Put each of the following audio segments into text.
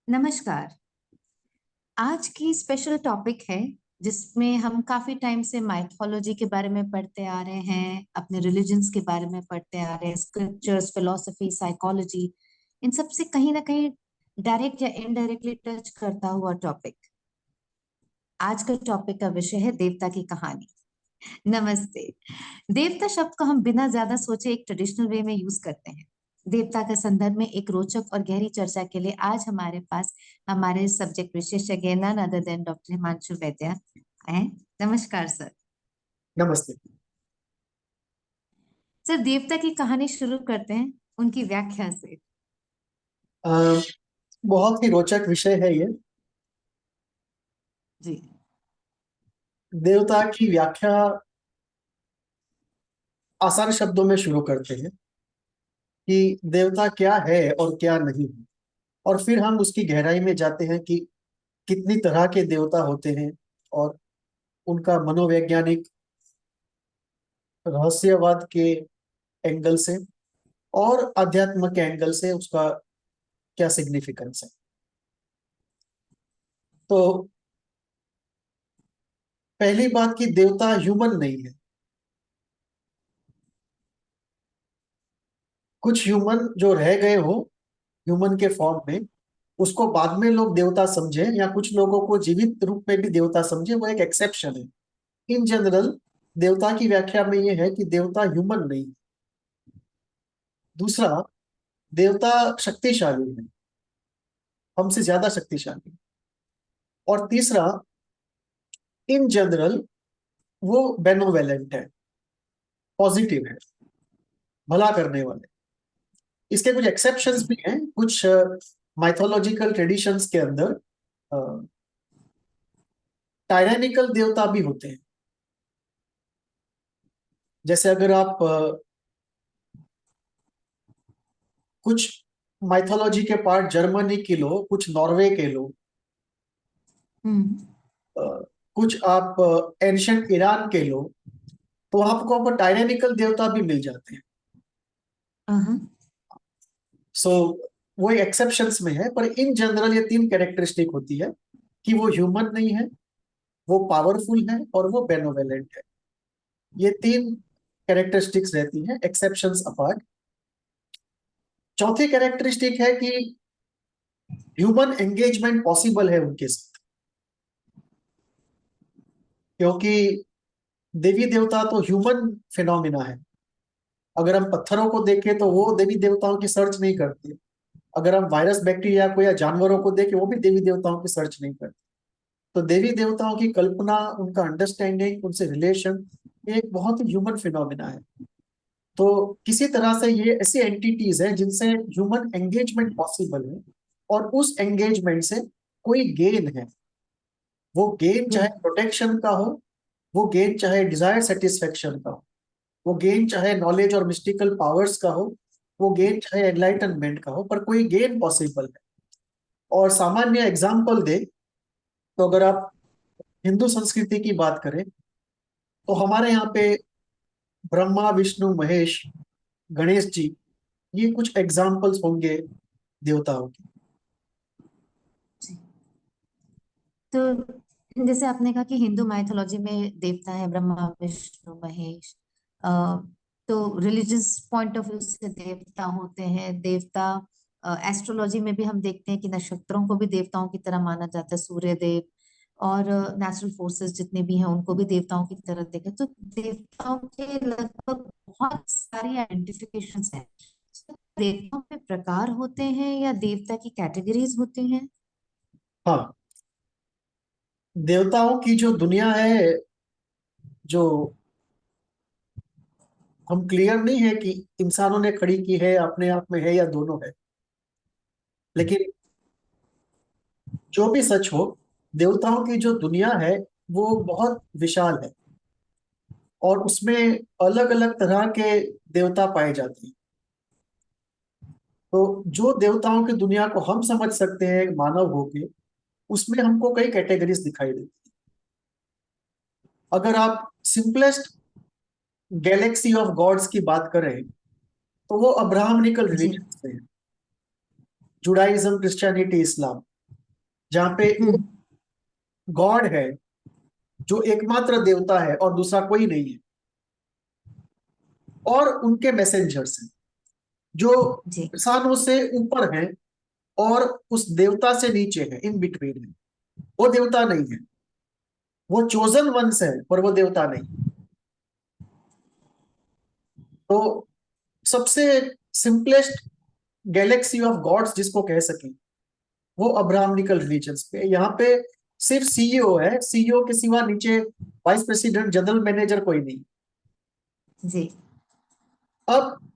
नमस्कार। आज की स्पेशल टॉपिक है जिसमें हम काफी टाइम से माइथोलॉजी के बारे में पढ़ते आ रहे हैं, अपने रिलीजन्स के बारे में पढ़ते आ रहे हैं, स्क्रिप्चर्स, फिलोसफी, साइकोलॉजी, इन सब से कहीं ना कहीं डायरेक्ट या इनडायरेक्टली टच करता हुआ टॉपिक। आज का टॉपिक का विषय है देवता की कहानी। नमस्ते। देवता शब्द को हम बिना ज्यादा सोचे एक ट्रेडिशनल वे में यूज करते हैं। देवता के संदर्भ में एक रोचक और गहरी चर्चा के लिए आज हमारे पास हमारे सब्जेक्ट विशेषज्ञ none other than doctor Himanshu Vaidya हैं। नमस्कार सर। नमस्ते। सर, देवता की कहानी शुरू करते हैं उनकी व्याख्या से। अ, बहुत ही रोचक विषय है ये। जी। देवता की व्याख्या आसान शब्दों में शुरू करते हैं कि देवता क्या है और क्या नहीं है, और फिर हम उसकी गहराई में जाते हैं कि कितनी तरह के देवता होते हैं और उनका मनोवैज्ञानिक रहस्यवाद के एंगल से और अध्यात्म के एंगल से उसका क्या सिग्निफिकेंस है। तो पहली बात कि देवता ह्यूमन नहीं है। कुछ ह्यूमन जो रह गए हो ह्यूमन के फॉर्म में, उसको बाद में लोग देवता समझे या कुछ लोगों को जीवित रूप में भी देवता समझे, वो एक एक्सेप्शन है। इन जनरल देवता की व्याख्या में ये है कि देवता ह्यूमन नहीं। दूसरा, देवता शक्तिशाली है, हमसे ज्यादा शक्तिशाली। और तीसरा, इन जनरल वो बेनोवेलेंट है, पॉजिटिव है, भला करने वाले। इसके कुछ एक्सेप्शंस भी हैं। कुछ माइथोलॉजिकल ट्रेडिशंस के अंदर टायरेनिकल देवता भी होते हैं। जैसे अगर आप कुछ माइथोलॉजी के पार्ट जर्मनी के लो, कुछ नॉर्वे के लो, हम्म। अ, कुछ आप एंशियंट ईरान के लो, तो आपको टायरेनिकल देवता भी मिल जाते हैं। हाँ। सो वो एक्सेप्शंस में है, पर इन जनरल ये तीन कैरेक्टरिस्टिक होती है कि वो ह्यूमन नहीं है, वो पावरफुल है और वो बेनोवेलेंट है। ये तीन कैरेक्टरिस्टिक्स रहती हैं, एक्सेप्शंस अपार्ट। चौथी कैरेक्टरिस्टिक है कि ह्यूमन एंगेजमेंट पॉसिबल है उनके साथ, क्योंकि देवी देवता तो ह्यूमन फिनोमिना है। अगर हम पत्थरों को देखें तो वो देवी देवताओं की सर्च नहीं करते। अगर हम वायरस बैक्टीरिया को या जानवरों को देखें, वो भी देवी देवताओं की सर्च नहीं करते। तो देवी देवताओं की कल्पना, उनका अंडरस्टैंडिंग, उनसे रिलेशन, ये एक बहुत ही ह्यूमन फिनोमिना है। तो किसी तरह से ये ऐसी एंटिटीज है जिनसे ह्यूमन एंगेजमेंट पॉसिबल है, और उस एंगेजमेंट से कोई गेन है। वो गेन चाहे प्रोटेक्शन का हो, वो गेन चाहे डिजायर सेटिस्फेक्शन का हो, वो गेन चाहे नॉलेज और मिस्टिकल पावर्स का हो, वो गेन चाहे एनलाइटनमेंट का हो, पर कोई गेन पॉसिबल है। और सामान्य एग्जाम्पल दे तो अगर आप हिंदू संस्कृति की बात करें तो हमारे यहाँ पे ब्रह्मा विष्णु महेश गणेश जी, ये कुछ एग्जाम्पल्स होंगे देवताओं के। जी। तो जैसे आपने कहा कि हिंदू माइथोलॉजी में देवता है ब्रह्मा विष्णु महेश, अ, तो रिलीजियस पॉइंट ऑफ व्यू से देवता होते हैं। देवता एस्ट्रोलॉजी में भी हम देखते हैं कि नक्षत्रों को भी देवताओं की तरह माना जाता है, सूर्य देव और नेचुरल फोर्सेस जितने भी हैं उनको भी देवताओं की तरह देखा। तो देवताओं के लगभग बहुत सारी आइडेंटिफिकेशंस हैं। तो देवताओं में प्रकार होते हैं या देवता की कैटेगरीज होती हैं? हाँ, देवताओं की जो दुनिया है, जो हम क्लियर नहीं है कि इंसानों ने खड़ी की है, अपने आप में है या दोनों है। लेकिन जो भी सच हो, देवताओं की जो दुनिया है वो बहुत विशाल है, और उसमें अलग अलग तरह के देवता पाए जाते हैं। तो जो देवताओं की दुनिया को हम समझ सकते हैं मानव होके, उसमें हमको कई कैटेगरीज दिखाई देती हैं। अगर आप सिंपलेस्ट गैलेक्सी ऑफ गॉड्स की बात करें तो वो अब्राहमिकल जी। रिलीजन है, जुडाइज्म, क्रिश्चियनिटी, इस्लाम। जहाँ पे हम्म। गॉड है जो एकमात्र देवता है और दूसरा कोई नहीं है, और उनके मैसेंजर्स हैं जो जी। इंसानों से ऊपर हैं और उस देवता से नीचे है, इन बिटवीन है। वो देवता नहीं है, वो चोजन वंस है, पर वो देवता नहीं। तो सबसे सिंपलेस्ट गैलेक्सी ऑफ गॉड्स जिसको कह सकें, वो अब्राहमिकल रिलीजन्स पे। यहाँ पे सिर्फ सीईओ है, सीईओ के सिवा नीचे वाइस प्रेसिडेंट, जनरल मैनेजर कोई नहीं। जी। अब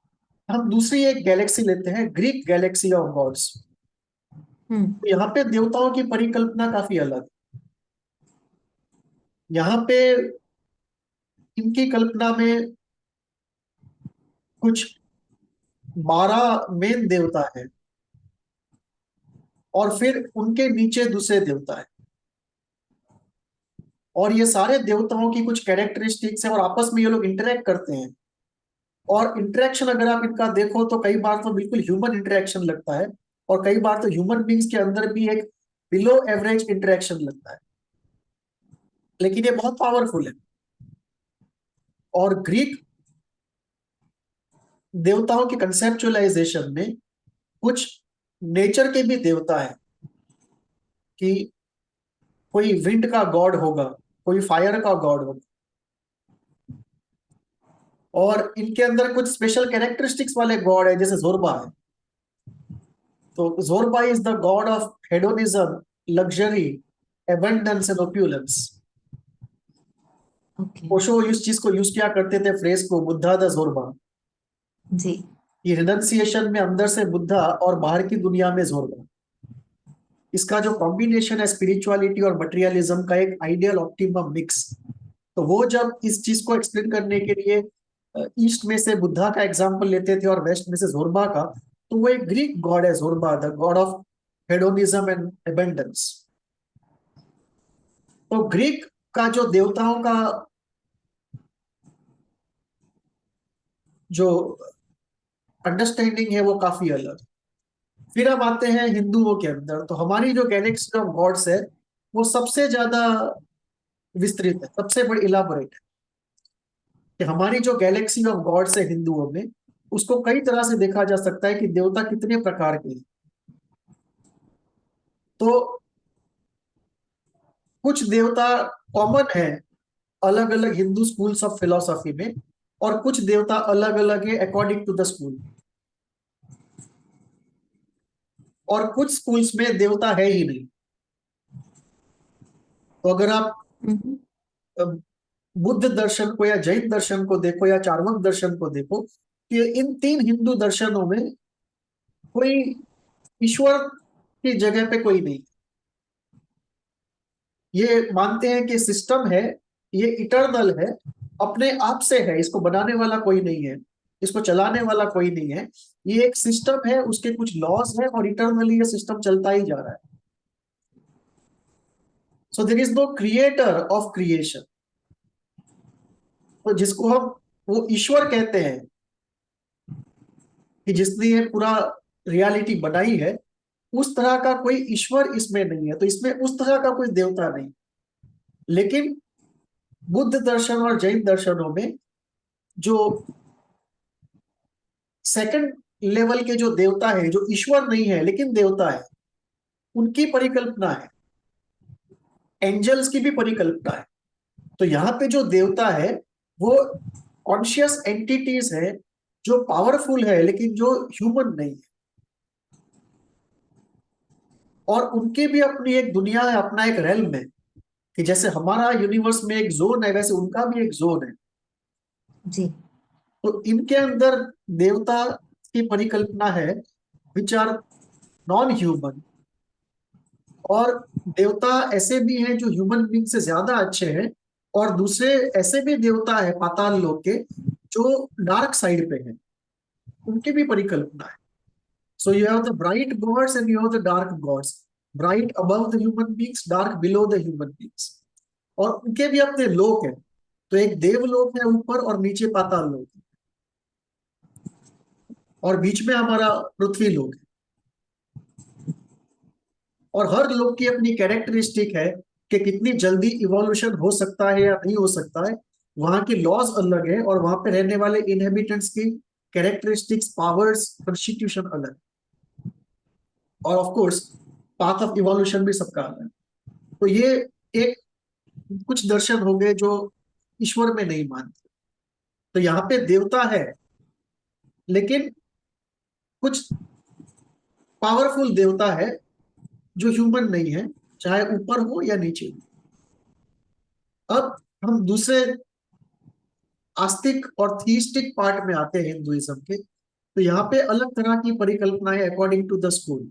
हम दूसरी एक गैलेक्सी लेते हैं, ग्रीक गैलेक्सी ऑफ गॉड्स। हम्म। यहाँ पे देवताओं की परिकल्पना काफी अलग है। यहाँ पे इनकी कल्पना में कुछ 12 मेन देवता है, और फिर उनके नीचे दूसरे देवता है। और ये सारे देवताओं की कुछ कैरेक्टरिस्टिक्स है, और आपस में ये लोग इंटरेक्ट करते हैं। और इंटरेक्शन अगर आप इनका देखो तो कई बार तो बिल्कुल ह्यूमन इंटरेक्शन लगता है, और कई बार तो ह्यूमन बींग्स के अंदर भी एक बिलो एवरेज इंटरेक्शन लगता है, लेकिन ये बहुत पावरफुल है। और ग्रीक देवताओं की कंसेप्चुअलाइजेशन में कुछ नेचर के भी देवता है, कि कोई विंड का गॉड होगा, कोई फायर का गॉड होगा, और इनके अंदर कुछ स्पेशल कैरेक्टरिस्टिक्स वाले गॉड है, जैसे जोरबा है। तो Zorba is the god of hedonism, luxury, abundance and opulence. Okay. Osho इस चीज को यूज किया करते थे, फ्रेज को, बुद्धा द जोरबा। जी। ये रिनंसिएशन में अंदर से बुद्धा और बाहर की दुनिया में जोरबा, इसका जो कॉम्बिनेशन है स्पिरिचुअलिटी और मटेरियलिज्म का, एक आइडियल ऑप्टिमम मिक्स। तो वो जब इस चीज को एक्सप्लेन करने के लिए ईस्ट में से बुद्धा का एग्जाम्पल लेते थे और वेस्ट में से जोरबा का, तो वो एक ग्रीक गॉड है, Zorba the god of hedonism and abundance. तो ग्रीक का जो देवताओं का जो अंडरस्टैंडिंग है वो काफी अलग है। फिर अब आते हैं हिंदुओं के अंदर, तो हमारी जो गैलेक्सी ऑफ गॉड्स है वो सबसे ज्यादा विस्तृत है, सबसे बड़ी इलाबोरेट है। कि हमारी जो गैलेक्सी ऑफ गॉड्स है हिंदुओं में, उसको कई तरह से देखा जा सकता है कि देवता कितने प्रकार के हैं। तो कुछ देवता कॉमन है अलग अलग हिंदू स्कूल्स ऑफ फिलोसॉफी में, और कुछ देवता अलग अलग है अकॉर्डिंग टू द स्कूल। और कुछ स्कूल्स में देवता है ही नहीं। तो अगर आप हम्म। अ, बुद्ध दर्शन को या जैन दर्शन को देखो या चार्वाक दर्शन को देखो, कि इन तीन हिंदू दर्शनों में कोई ईश्वर की जगह पे कोई नहीं। ये मानते हैं कि सिस्टम है, ये इटर्नल है, अपने आप से है, इसको बनाने वाला कोई नहीं है, इसको चलाने वाला कोई नहीं है। ये एक सिस्टम है, उसके कुछ लॉज है, और इटर्नली ये सिस्टम चलता ही जा रहा है। So there is no creator of creation. तो जिसको हम वो ईश्वर कहते हैं, कि जिसने ये पूरा रियलिटी बनाई है, उस तरह का कोई ईश्वर इसमें नहीं है, तो इसमें उस तरह का कोई देवता नहीं। लेकिन बुद्ध दर्शन और जैन दर्शनों में जो सेकंड लेवल के जो देवता है, जो ईश्वर नहीं है लेकिन देवता है, उनकी परिकल्पना है, एंजल्स की भी परिकल्पना है। तो यहाँ पे जो देवता है वो कॉन्शियस एंटिटीज है, जो पावरफुल है लेकिन जो ह्यूमन नहीं है। और उनके भी अपनी एक दुनिया है, अपना एक रेल्म है, कि जैसे हमारा यूनिवर्स में एक जोन है, वैसे उनका भी एक जोन है। जी। तो इनके अंदर देवता की परिकल्पना है विच आर नॉन ह्यूमन। और देवता ऐसे भी हैं जो ह्यूमन बींग से ज्यादा अच्छे हैं, और दूसरे ऐसे भी देवता है पाताल लोक के जो डार्क साइड पे हैं, उनकी भी परिकल्पना है। So you have the bright gods and you have the dark gods, bright above the human beings, dark below the human beings. और उनके भी अपने लोक हैं। तो एक देवलोक है ऊपर, और नीचे पाताल लोक है, और बीच में हमारा पृथ्वी लोक है। और हर लोग की अपनी कैरेक्टरिस्टिक है कि कितनी जल्दी इवोल्यूशन हो सकता है या नहीं हो सकता है। वहां की लॉज अलग है और वहां पे रहने वाले इनहेबिटेंट्स की कैरेक्टरिस्टिक्स, पावर्स, कॉन्स्टिट्यूशन अलग, और of course path of evolution भी सबका अलग है। तो ये एक कुछ दर्शन हो गए जो ईश्वर में नहीं मानते। तो यहाँ पे देवता है, लेकिन कुछ पावरफुल देवता है जो ह्यूमन नहीं है, चाहे ऊपर हो या नीचे हो। अब हम दूसरे आस्तिक और थीस्टिक पार्ट में आते हैं हिंदुइज्म के। तो यहाँ पे अलग तरह की परिकल्पनाएं अकॉर्डिंग टू द स्कूल।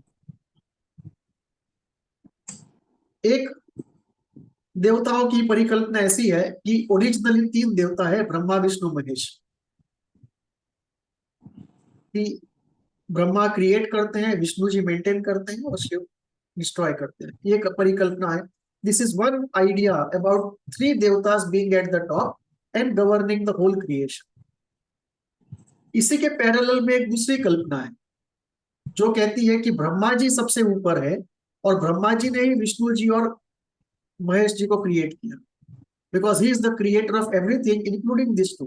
एक देवताओं की परिकल्पना ऐसी है कि ओरिजिनली तीन देवता है, ब्रह्मा विष्णु महेश। कि ब्रह्मा क्रिएट करते हैं, विष्णु जी मेंटेन करते हैं और शिव डिस्ट्रॉय करते हैं। ये एक परिकल्पना है। This is one idea about three देवतास being at the top and governing the whole creation. इसी के पैरेलल में एक दूसरी कल्पना है जो कहती है कि ब्रह्मा जी सबसे ऊपर है और ब्रह्मा जी ने ही विष्णु जी और महेश जी को क्रिएट किया, because he is the creator of everything including this too.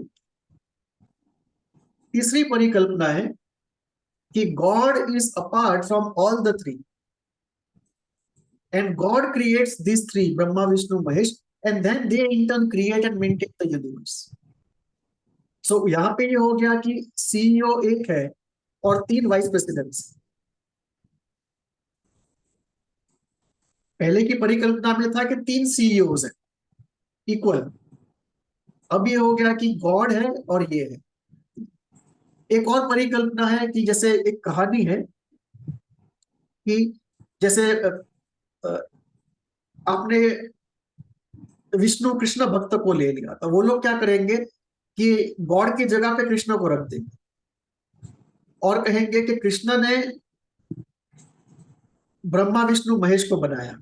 तीसरी परिकल्पना है कि god is apart from all the three and God creates these three, Brahma, Vishnu, Mahesh, and then they in turn create and maintain the universe. So यहाँ पे ये हो गया कि सीईओ एक है और तीन वाइस प्रेसिडेंट्स। पहले की परिकल्पना में था कि तीन सीईओ हैं इक्वल। अब ये हो गया कि गॉड है और ये है। एक और परिकल्पना है कि जैसे एक कहानी है कि जैसे अ, आपने विष्णु कृष्ण भक्त को ले लिया, तो वो लोग क्या करेंगे कि गॉड की जगह पे कृष्ण को रख देंगे और कहेंगे कि कृष्ण ने ब्रह्मा विष्णु महेश को बनाया,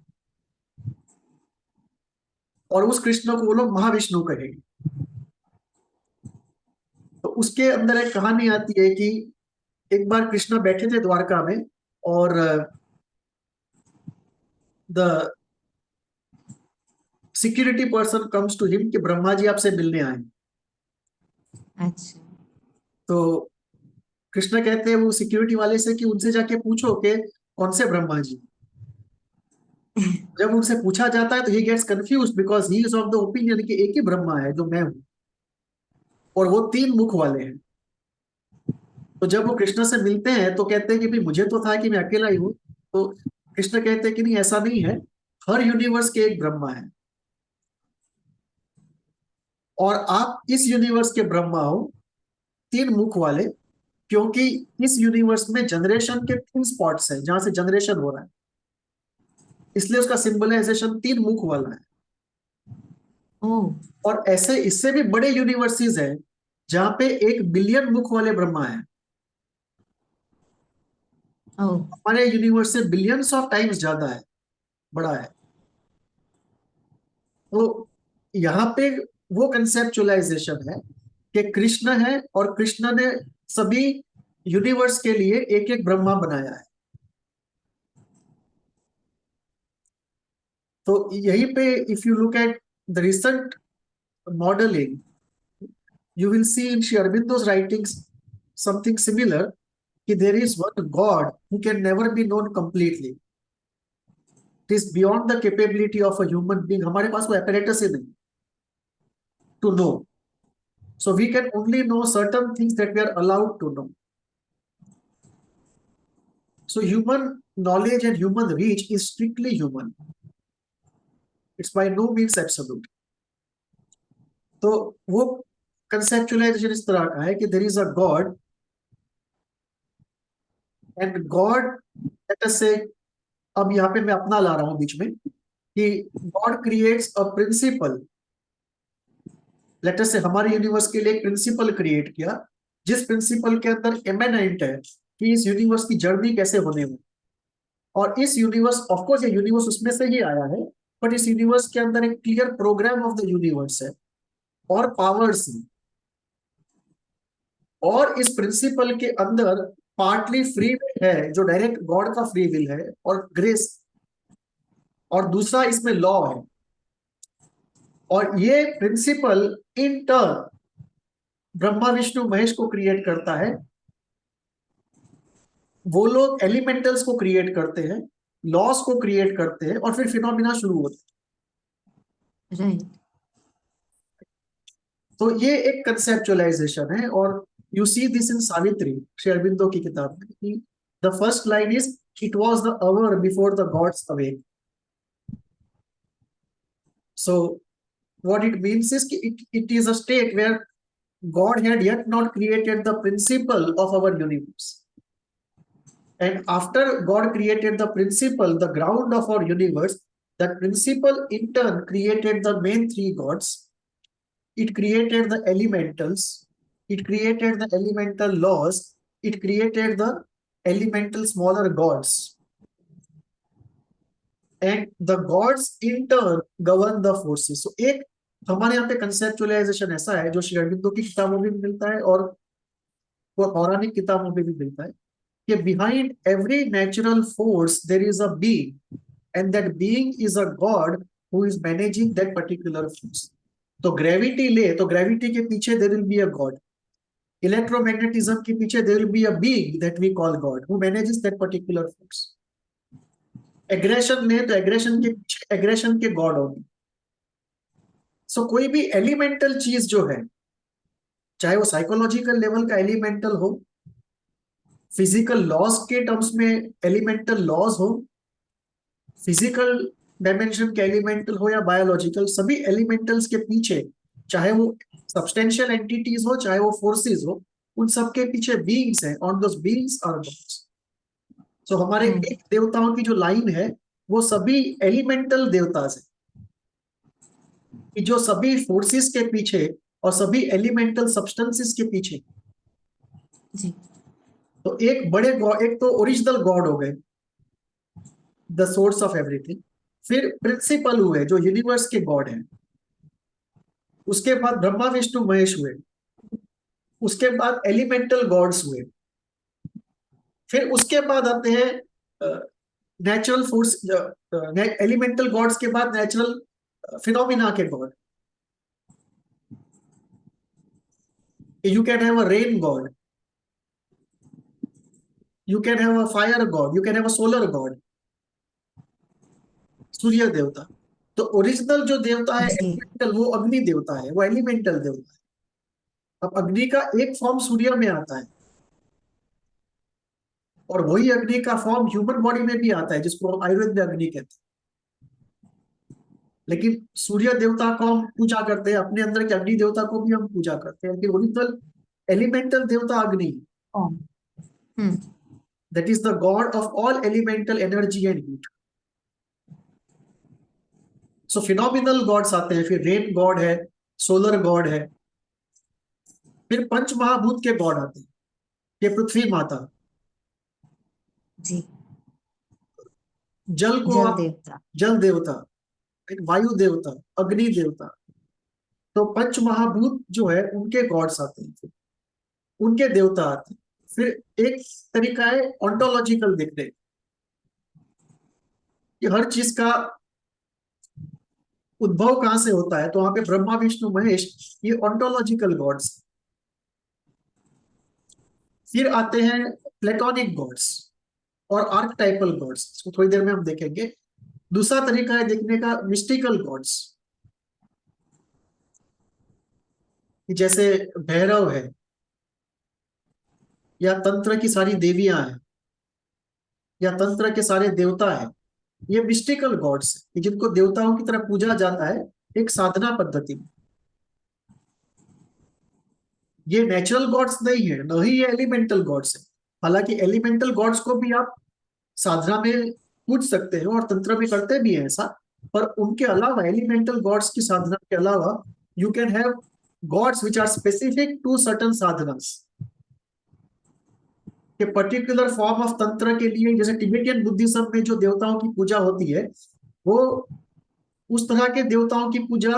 और उस कृष्ण को वो लोग महाविष्णु कहेंगे। तो उसके अंदर एक कहानी आती है कि एक बार कृष्ण बैठे थे द्वारका में और the security person comes to him कि ब्रह्मा जी आपसे मिलने आए। अच्छा। तो कृष्ण कहते हैं वो सिक्योरिटी वाले से कि उनसे जाके पूछो कि कौन से ब्रह्मा जी। जब उनसे पूछा जाता है तो he gets confused because he is of the opinion कि एक ही ब्रह्मा है जो मैं हूं, और वो तीन मुख वाले हैं। तो जब वो कृष्ण से मिलते हैं तो कहते हैं कि भाई मुझे तो था कि मैं अकेला ही हूँ। तो कृष्ण कहते हैं कि नहीं, ऐसा नहीं है, हर यूनिवर्स के एक ब्रह्मा है और आप इस यूनिवर्स के ब्रह्मा हो, तीन मुख वाले। क्योंकि इस यूनिवर्स में जनरेशन के तीन स्पॉट्स हैं जहां से जनरेशन हो रहा है, इसलिए उसका सिंबलाइजेशन तीन मुख वाला है। ओह। और ऐसे इससे भी बड़े यूनिवर्सेस हैं जहां पे 1 बिलियन मुख वाले ब्रह्मा है। ओह। हमारे यूनिवर्स से बिलियंस ऑफ टाइम्स ज्यादा है, बड़ा है। तो यहाँ पे वो कंसेप्चुअलाइजेशन है कि कृष्ण है और कृष्ण ने सभी यूनिवर्स के लिए एक एक ब्रह्मा बनाया है। तो यहीं पे if you look at the recent modelling, you will see in Sri Aurobindo's writings something similar, कि there is one God who can never be known completely. It is beyond the capability of a human being. हमारे पास वो apparatus ही नहीं to know. So we can only know certain things that we are allowed to know. So human knowledge and human reach is strictly human. It's by no means absolute. तो वो conceptualization इस तरह का है कि there is a God and God, let us say, अब यहाँ पे मैं अपना ला रहा हूं बीच में कि god creates a principle. Let us say हमारे यूनिवर्स के लिए एक प्रिंसिपल क्रिएट किया, जिस प्रिंसिपल के अंदर एमेनेंट है कि इस यूनिवर्स की जर्नी कैसे होने में। और इस यूनिवर्स, ऑफ कोर्स ये यूनिवर्स उसमें से ही आया है, बट इस यूनिवर्स के अंदर एक clear program of the universe है और पावर्स हैं। और इस प्रिंसिपल के अंदर पार्टली फ्री विल है जो डायरेक्ट गॉड का फ्री विल है, और ग्रेस और दूसरा इसमें लॉ है। और ये principle in turn Brahma Vishnu Mahesh को क्रिएट करता है। वो लोग एलिमेंटल्स को क्रिएट करते हैं, लॉस को क्रिएट करते हैं, और फिर फिनोमिना शुरू होते हैं। राइट। तो ये एक कंसेप्चुअलाइजेशन है। और you see this in Savitri, Shri Aurobindo की किताब में। The first line is, it was the our before the gods awake. So what it means is it is a state where God had yet not created the principle of our universe. And after God created the principle, the ground of our universe, that principle in turn created the main three gods. It created the elementals. It created the elemental laws. It created the elemental smaller gods. And the gods in turn govern the forces. So एक हमारे यहाँ पे conceptualisation ऐसा है जो श्री अरबिंदो की किताबों में भी मिलता है और वो पौराणिक किताबों में भी मिलता है, कि behind every natural force there is a being, and that being is a god who is managing that particular force. तो ग्रेविटी ले, तो ग्रेविटी के पीछे there will be a god. Electromagnetism के पीछे there will be a being that we call god who manages that particular force. Aggression ले, तो aggression के पीछे एग्रेशन के गॉड होंगे। सो कोई भी एलिमेंटल चीज जो है, चाहे वो साइकोलॉजिकल लेवल का एलिमेंटल हो, फिजिकल लॉज के टर्म्स में एलिमेंटल लॉज हो, फिजिकल डायमेंशन के एलिमेंटल हो या बायोलॉजिकल, सभी एलिमेंटल्स के पीछे, चाहे वो सब्सटेंशियल एंटिटीज हो चाहे वो फोर्सेस हो, उन सब के पीछे बीइंग्स हैं। On those beings are gods. So हमारे एक देवताओं की जो लाइन है वो सभी एलिमेंटल देवता से, कि जो सभी फोर्सेस के पीछे और सभी एलिमेंटल सब्सटेंसेस के पीछे। जी। तो एक बड़े गॉड, एक तो ओरिजिनल गॉड हो गए, द सोर्स ऑफ एवरीथिंग। फिर प्रिंसिपल हुए जो यूनिवर्स के गॉड हैं। उसके बाद ब्रह्मा विष्णु महेश हुए। उसके बाद एलिमेंटल गॉड्स हुए। फिर उसके बाद आते हैं नेचुरल फोर्स। एलिमेंटल गॉड्स के बाद नेचुरल फिनोमिना के god. You can have a rain god, you can have a fire god, you can have a solar god, Surya देवता। तो ओरिजिनल जो देवता है जी। एलिमेंटल, वो अग्नि देवता है, वो एलिमेंटल देवता है। अब अग्नि का एक फॉर्म सूर्य में आता है, और वही अग्नि का फॉर्म ह्यूमन बॉडी में भी आता है, जिसको हम आयुर्वेद में अग्नि कहते हैं। लेकिन सूर्य देवता को हम पूजा करते हैं, अपने अंदर के अग्नि देवता को भी हम पूजा करते हैं, लेकिन ओरिजिनल एलिमेंटल देवता Agni, hmm. That is the god of all elemental energy and heat. So phenomenal gods आते हैं, फिर रेन गॉड है, सोलर गॉड है, फिर पंच महाभूत के गॉड आते हैं, ये पृथ्वी माता, जी। जल को जल आप देवता। जल देवता, वायु देवता, अग्नि देवता। तो पंच महाभूत जो है उनके गॉड्स आते हैं, फिर उनके देवता आते हैं। फिर एक तरीका है ऑन्टोलॉजिकल देखने, कि हर चीज का उद्भव कहां से होता है, तो वहां पे ब्रह्मा विष्णु महेश, ये ऑन्टोलॉजिकल गॉड्स। फिर आते हैं प्लेटोनिक गॉड्स और आर्कटाइपल गॉड्स, इसको थोड़ी देर में हम देखेंगे। दूसरा तरीका है देखने का मिस्टिकल गॉड्स, जैसे भैरव है, या तंत्र की सारी देवियां हैं, या तंत्र के सारे देवता हैं। ये मिस्टिकल गॉड्स हैं, जिनको देवताओं की तरह पूजा जाता है एक साधना पद्धति में। ये नेचुरल गॉड्स नहीं है, न ही ये एलिमेंटल गॉड्स है। हालांकि एलिमेंटल गॉड्स को भी आप साधना में पूज सकते हो और तंत्र में करते भी हैं ऐसा, पर उनके अलावा एलिमेंटल गॉड्स की साधना के अलावा you can have gods which are specific to certain साधनास, कि पर्टिकुलर फॉर्म ऑफ तंत्र के लिए। जैसे टिबेटियन बुद्धिज्म में जो देवताओं की पूजा होती है, वो उस तरह के देवताओं की पूजा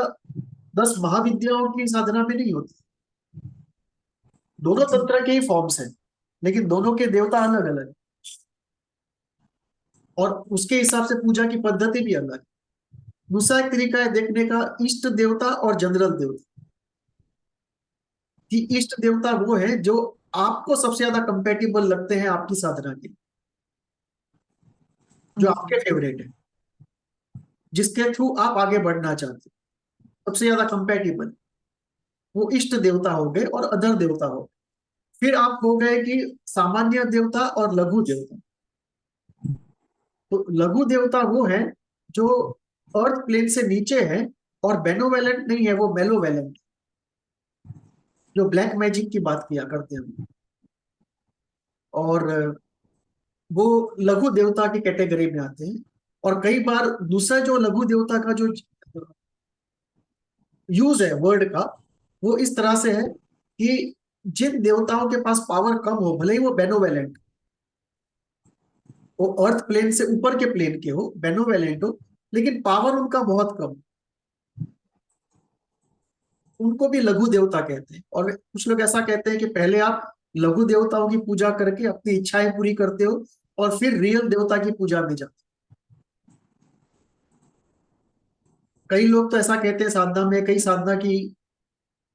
10 महाविद्याओं की साधना में नहीं होती। दोनों जी। तंत्र के ही फॉर्म्स हैं, लेकिन दोनों के देवता अलग अलग। और उसके हिसाब से पूजा की पद्धति भी अलग है। दूसरा एक तरीका है देखने का इष्ट देवता और जनरल देवता। कि इष्ट देवता वो है जो आपको सबसे ज्यादा कंपेटिबल लगते हैं आपकी साधना के, जो आपके फेवरेट है, जिसके थ्रू आप आगे बढ़ना चाहते हैं, सबसे ज्यादा कंपेटिबल, वो इष्ट देवता हो गए और अदर देवता हो गए। फिर आप हो गए कि सामान्य देवता और लघु देवता। तो लघु देवता वो है जो अर्थ प्लेन से नीचे है और बेनोवेलेंट नहीं है, वो मेलोवेलेंट, जो ब्लैक मैजिक की बात किया करते हैं। और वो लघु देवता की कैटेगरी में आते हैं। और कई बार दूसरा जो लघु देवता का जो यूज है वर्ड का, वो इस तरह से है कि जिन देवताओं के पास पावर कम हो, भले ही वो बेनोवेलेंट, वो अर्थ प्लेन से ऊपर के प्लेन के हो, बेनोवेलेंट हो, लेकिन पावर उनका बहुत कम, उनको भी लघु देवता कहते हैं। और कुछ लोग ऐसा कहते हैं कि पहले आप लघु देवताओं की पूजा करके अपनी इच्छाएं पूरी करते हो और फिर रियल देवता की पूजा में जाते हो। कई लोग तो ऐसा कहते हैं, साधना में, कई साधना की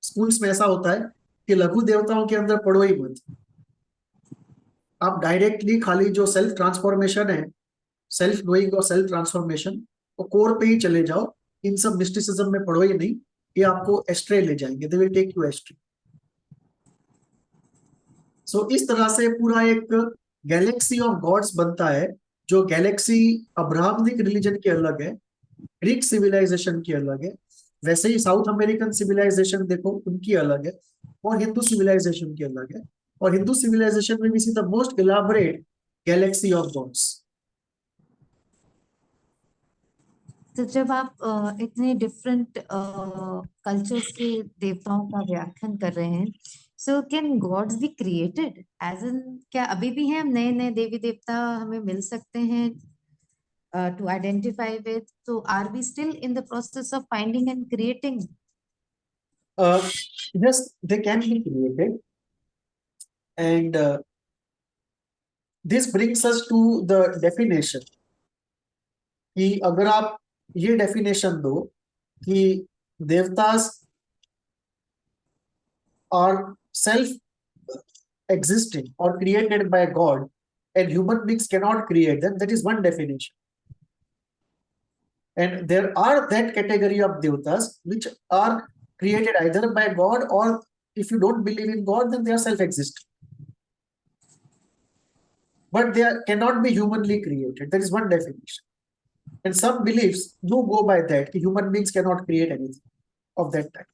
स्कूल्स में ऐसा होता है कि लघु देवताओं के अंदर पढ़ो ही मत। आप डायरेक्टली खाली जो सेल्फ ट्रांसफॉर्मेशन है, सेल्फ नोइंग और सेल्फ ट्रांसफॉर्मेशन, वो कोर पे ही चले जाओ। इन सब मिस्टिसिज्म में पढ़ो ही नहीं, ये आपको एस्ट्रे ले जाएंगे, they will take you astray. So इस तरह से पूरा एक गैलेक्सी ऑफ गॉड्स बनता है। जो गैलेक्सी अब्राहमिक रिलीजन की अलग है, ग्रीक सिविलाइजेशन की अलग है, वैसे ही साउथ अमेरिकन सिविलाइजेशन देखो उनकी अलग है, और हिंदू सिविलाइजेशन की अलग है। और हिंदू सिविलाइजेशन में भी see the most elaborate galaxy of gods. तो जब आप इतने डिफरेंट कल्चर्स के देवताओं का व्याख्यान कर रहे हैं, so can gods be created as in, क्या अभी भी हैं नए नए देवी देवता हमें मिल सकते हैं टू आइडेंटिफाई विद? तो are we still in the process of finding and creating? Yes, they can be created, and this brings us to the definition। कि अगर आप ये डेफिनेशन दो कि देवतास are self-existing or created by God, and human beings cannot create them, that is one definition। And there are that category of devatas which are created either by God, or if you don't believe in God, then they are self-existing. But cannot be humanly created. That is one definition. And some beliefs do go by that, कि human beings cannot create anything of that type.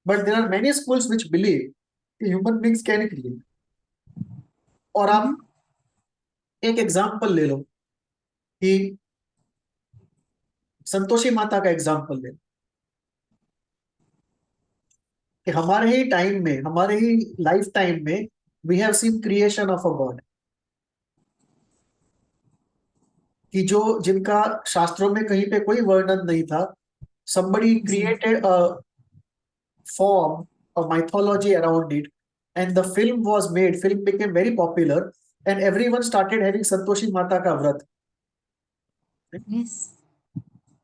But there are many schools which believe कि human beings can create। और आप एक example ले लो कि संतोषी माता का example ले लो, कि हमारे ही टाइम में, हमारे ही लाइफ टाइम में we have seen creation of a god. कि जो जिनका शास्त्रों में कहीं पे कोई वर्णन नहीं था, somebody created a form, a mythology around it, and the film was made, film became very popular, and everyone started having Santoshi Mata ka vrat। Yes.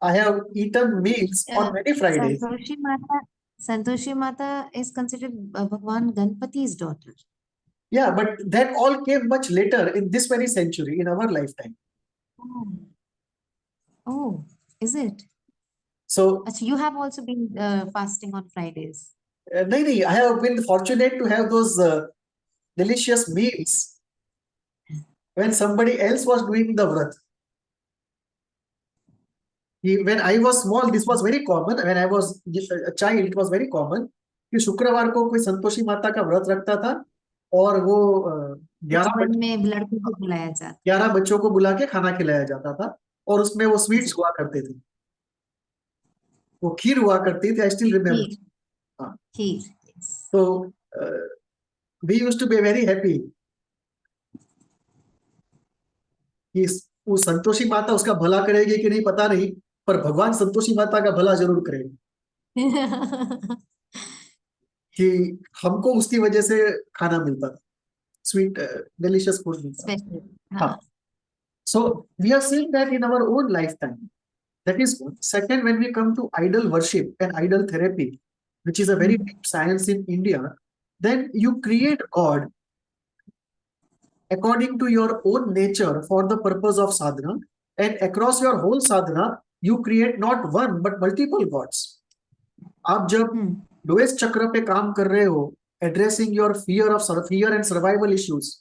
I have eaten meals on many Fridays। Santoshi Mata, Santoshi Mata is considered भगवान गणपति's daughter। Yeah, but that all came much later in this very century, in our lifetime। Oh, oh, is it? So अच्छा, you have also been fasting on Fridays? नहीं नहीं, I have been fortunate to have those delicious meals when somebody else was doing the vrat। When I was small, this was very common। When I was a child, it was very common कि शुक्रवार को कोई संतोषी माता का व्रत रखता था, और वो ग्यारह बचपन में लड़कों को बुलाया जाता। 11 बच्चों को बुला के खाना खिलाया जाता था, और उसमें वो स्वीट्स हुआ करते थे, वो खीर हुआ करती थी। I still remember. खीर, हाँ, खीर, yes। तो we used to be very happy कि वो संतोषी माता उसका भला करेगी कि नहीं पता नहीं, पर भगवान संतोषी माता का भला जरूर करेंगे, कि हमको उसकी वजह से खाना मिलता था, स्वीट डिलीशियस फूड मिलता था। स्पेशल, हाँ, हाँ। So we are seeing that in our own lifetime. That is one. Second, when we come to idol worship and idol therapy, which is a very Mhm. deep science in India, then you create God according to your own nature for the purpose of sadhana, and across your whole sadhana, you create not one but multiple gods. आप जब हम्म lowest चक्र पे काम कर रहे हो, addressing your fear and survival issues,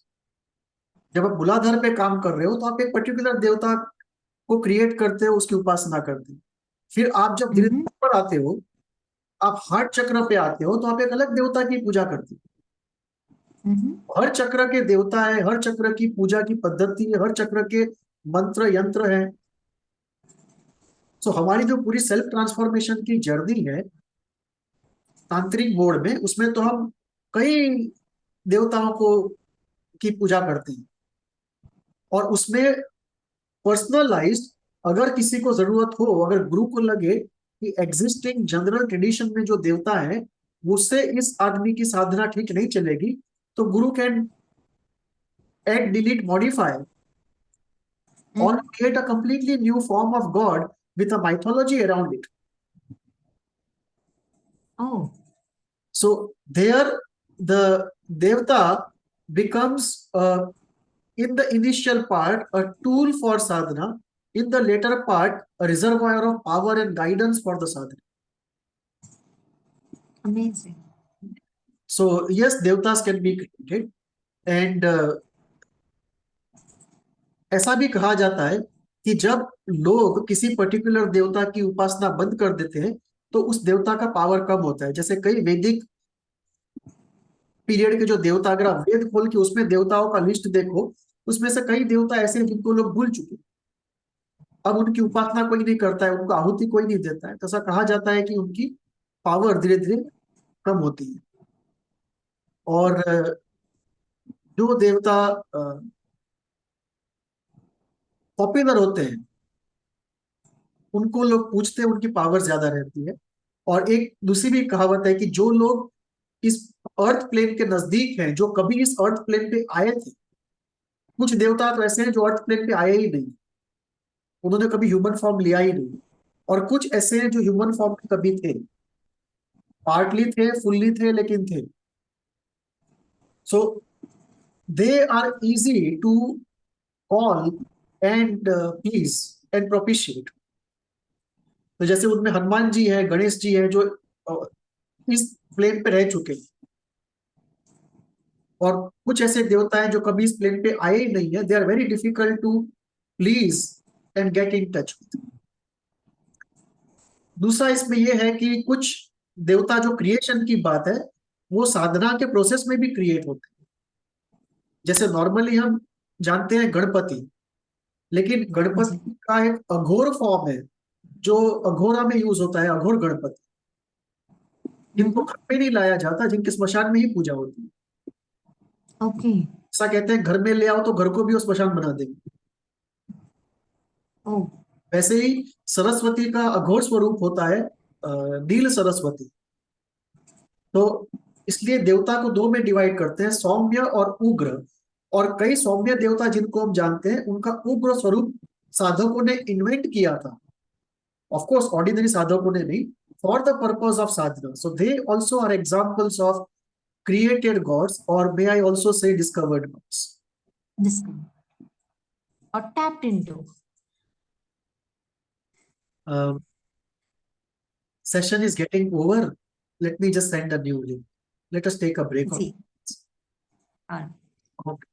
जब आप मूलाधार पे काम कर रहे हो तो आप एक पर्टिकुलर देवता को क्रिएट करते हो, उसकी उपासना करते हो। फिर आप जब धीरे हम्म धीरे ऊपर आते हो, आप हार्ट चक्र पे आते हो, तो आप एक अलग देवता की पूजा करते हम्म हो। हर चक्र के देवता है, हर चक्र की पूजा की पद्धति है, हर चक्र के मंत्र यंत्र है। सो हमारी जो पूरी सेल्फ ट्रांसफॉर्मेशन की जर्नी है तांत्रिक मोड में, उसमें तो हम कई देवताओं को की पूजा करते हैं, और उसमें पर्सनलाइज्ड, अगर किसी को जरूरत हो, अगर गुरु को लगे कि एग्जिस्टिंग जनरल ट्रेडिशन में जो देवता है उससे इस आदमी की साधना ठीक नहीं चलेगी, तो गुरु can add, delete, modify or hmm create a completely new form of God with a mythology around it. Oh. So there, the Devta becomes, in the initial part, a tool for sadhana. In the later part, a reservoir of power and guidance for the sadhana. Amazing. So yes, Devtas can be created, and ऐसा भी कहा जाता है कि जब लोग किसी particular देवता की उपासना बंद कर देते हैं, तो उस देवता का पावर कम होता है। जैसे कई वैदिक पीरियड के जो देवता, अगर आप वेद खोल के उसमें देवताओं का लिस्ट देखो, उसमें से कई देवता ऐसे हैं जिनको लोग भूल चुके, अब उनकी उपासना कोई नहीं करता है, उनको आहुति कोई नहीं देता है। तो ऐसा कहा जाता है कि उनकी पावर धीरे धीरे कम होती है। और जो देवता पॉपुलर होते हैं उनको लोग पूछते हैं, उनकी पावर ज्यादा रहती है। और एक दूसरी भी कहावत है कि जो लोग इस अर्थ प्लेन के नजदीक हैं, जो कभी इस अर्थ प्लेन पे आए थे, कुछ देवता तो ऐसे हैं जो अर्थ प्लेन पे आए ही नहीं, उन्होंने कभी ह्यूमन फॉर्म लिया ही नहीं। और कुछ ऐसे हैं जो ह्यूमन फॉर्म में कभी थे, पार्टली थे, फुल्ली थे, लेकिन थे। So they are easy to call and please and propitiate. तो जैसे उनमें हनुमान जी है, गणेश जी है, जो इस प्लेन पे रह चुके हैं। और कुछ ऐसे देवता हैं जो कभी इस प्लेन पे आए ही नहीं है, they are very difficult to please and get in touch with. दूसरा इसमें यह है कि कुछ देवता, जो क्रिएशन की बात है, वो साधना के प्रोसेस में भी क्रिएट होते हैं। जैसे नॉर्मली हम जानते हैं गणपति, लेकिन जी। गणपति का एक अघोर फॉर्म है जो अघोरा में यूज होता है, अघोर गणपति, जिनको हम्म घर पे नहीं लाया जाता, जिनके स्मशान में ही पूजा होती है। ओके। ऐसा कहते हैं घर में ले आओ तो घर को भी वो स्मशान बना देंगे। ओ। वैसे ही सरस्वती का अघोर स्वरूप होता है, नील सरस्वती। तो इसलिए देवता को दो में डिवाइड करते हैं, सौम्य और उग्र। और कई सौम्य देवता जिनको हम जानते हैं, उनका उग्र स्वरूप साधकों ने इन्वेंट किया था, ऑफ कोर्स ऑर्डिनरी साधकों ने नहीं, for the purpose of sadhana. So they also are examples of created gods, or may I also say discovered gods. Discovered or tapped into. Um, Session is getting over. Let me just send a new link. Let us take a break. जी। हाँ। Okay.